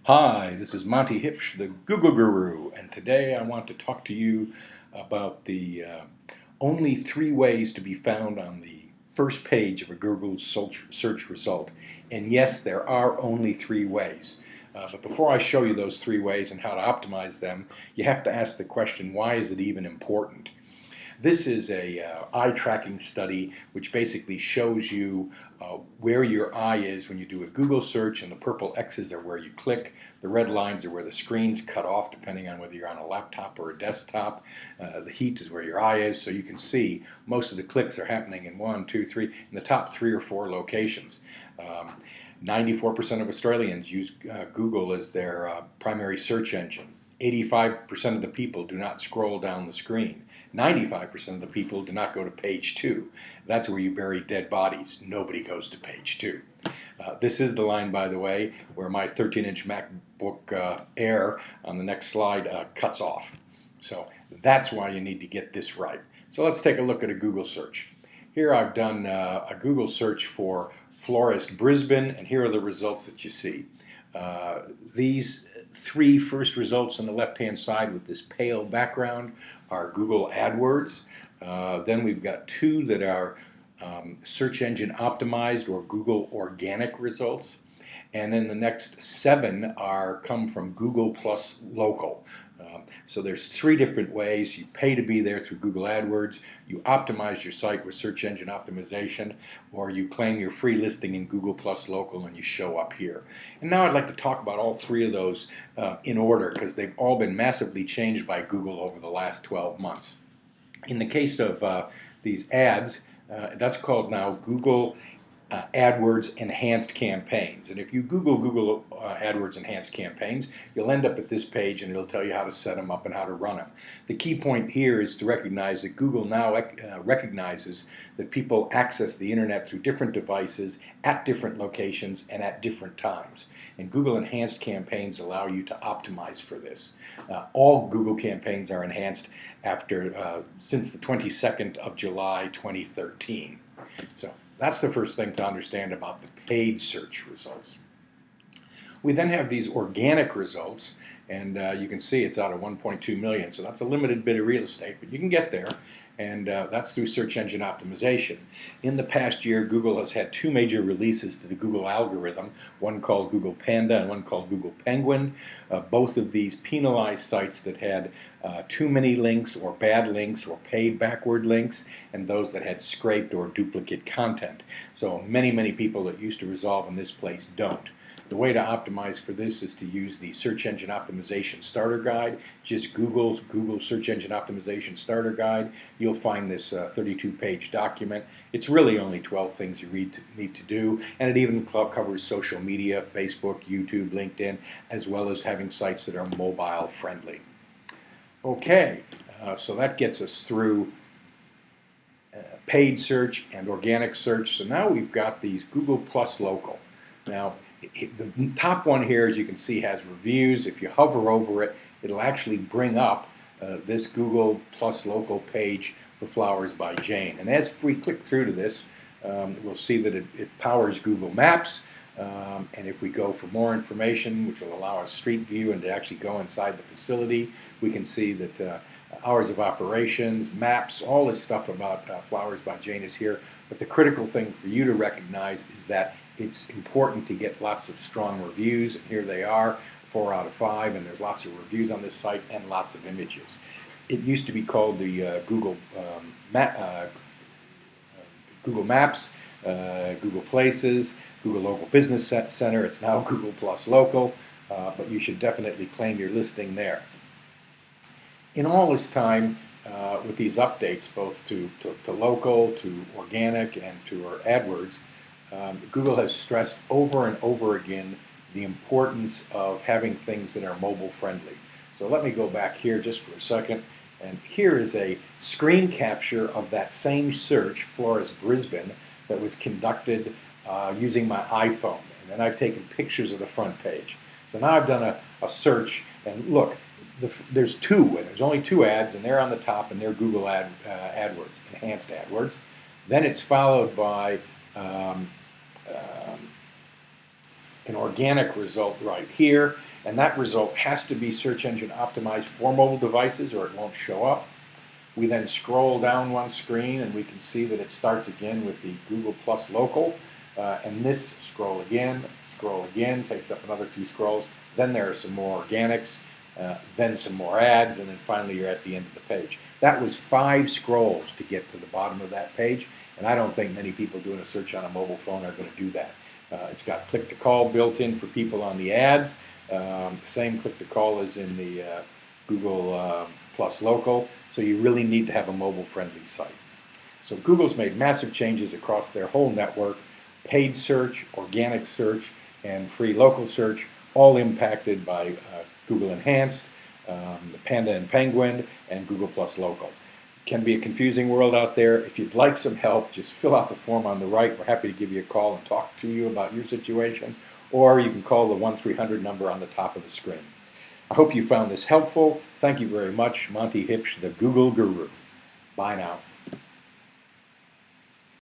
Hi, this is Monte Huebsch, the Google Guru, and today I want to talk to you about the only 3 ways to be found on the first page of a Google search result. And yes, there are only 3 ways. But before I show you those 3 ways and how to optimize them, you have to ask the question, why is it even important? This is a eye tracking study which basically shows you where your eye is when you do a Google search, and the purple X's are where you click. The red lines are where the screen's cut off depending on whether you're on a laptop or a desktop. The heat is where your eye is, so you can see most of the clicks are happening in 1, 2, 3, in the top 3 or 4 locations. 94% of Australians use Google as their primary search engine. 85% of the people do not scroll down the screen. 95% of the people do not go to page 2. That's where you bury dead bodies. Nobody goes to page 2. This is the line, by the way, where my 13-inch MacBook Air on the next slide cuts off. So that's why you need to get this right. So let's take a look at a Google search. Here I've done a Google search for florist Brisbane, and here are the results that you see. These 3 first results on the left-hand side with this pale background are Google AdWords. Then we've got 2 that are search engine optimized or Google organic results. And then the next 7 come from Google plus local. So there's 3 different ways. You pay to be there through Google AdWords, you optimize your site with search engine optimization, or you claim your free listing in Google plus local and you show up here. And now I'd like to talk about all 3 of those in order, because they've all been massively changed by Google over the last 12 months. In the case of these ads, that's called now Google AdWords Enhanced Campaigns. And if you Google AdWords Enhanced Campaigns, you'll end up at this page and it'll tell you how to set them up and how to run them. The key point here is to recognize that Google now recognizes that people access the internet through different devices at different locations and at different times. And Google Enhanced Campaigns allow you to optimize for this. All Google campaigns are enhanced since the 22nd of July 2013. So that's the first thing to understand about the paid search results. We then have these organic results, and you can see it's out of 1.2 million, so that's a limited bit of real estate, but you can get there, and that's through search engine optimization. In the past year, Google has had 2 major releases to the Google algorithm, one called Google Panda and one called Google Penguin. Both of these penalized sites that had too many links or bad links or paid backward links, and those that had scraped or duplicate content. So many people that used to resolve in this place don't. The way to optimize for this is to use the Search Engine Optimization Starter Guide. Just Google Search Engine Optimization Starter Guide. You'll find this 32-page document. It's really only 12 things you need to do, and it even covers social media, Facebook, YouTube, LinkedIn, as well as having sites that are mobile friendly. Okay, so that gets us through paid search and organic search. So now we've got these Google plus local. Now, the top one here, as you can see, has reviews. If you hover over it, it'll actually bring up this Google plus local page for Flowers by Jane. And as we click through to this, we'll see that it powers Google Maps. And if we go for more information, which will allow us street view and to actually go inside the facility, we can see that hours of operations, maps, all this stuff about Flowers by Jane is here. But the critical thing for you to recognize is that it's important to get lots of strong reviews, and here they are, 4 out of 5, and there's lots of reviews on this site and lots of images. It used to be called the Google Maps, Google Places, Google Local Business Center. It's now Google Plus Local, but you should definitely claim your listing there. In all this time, with these updates, both to local, to organic, and to our AdWords, Google has stressed over and over again the importance of having things that are mobile friendly. So let me go back here just for a second, and here is a screen capture of that same search, Florist Brisbane, that was conducted using my iPhone. And then I've taken pictures of the front page. So now I've done a search, and look, there's 2, and there's only 2 ads, and they're on the top, and they're Google AdWords, Enhanced AdWords. Then it's followed by an organic result right here, and that result has to be search engine optimized for mobile devices or it won't show up. We then scroll down one screen and we can see that it starts again with the Google Plus Local, and this scroll again, takes up another 2 scrolls. Then there are some more organics, then some more ads, and then finally you're at the end of the page. That was 5 scrolls to get to the bottom of that page, and I don't think many people doing a search on a mobile phone are going to do that. It's got click to call built in for people on the ads. The same click to call as in the Google Plus Local, so you really need to have a mobile-friendly site. So Google's made massive changes across their whole network: paid search, organic search, and free local search, all impacted by Google Enhanced, Panda and Penguin, and Google Plus Local. It can be a confusing world out there. If you'd like some help, just fill out the form on the right. We're happy to give you a call and talk to you about your situation, or you can call the 1-300 number on the top of the screen. I hope you found this helpful. Thank you very much. Monte Huebsch, the Google Guru. Bye now.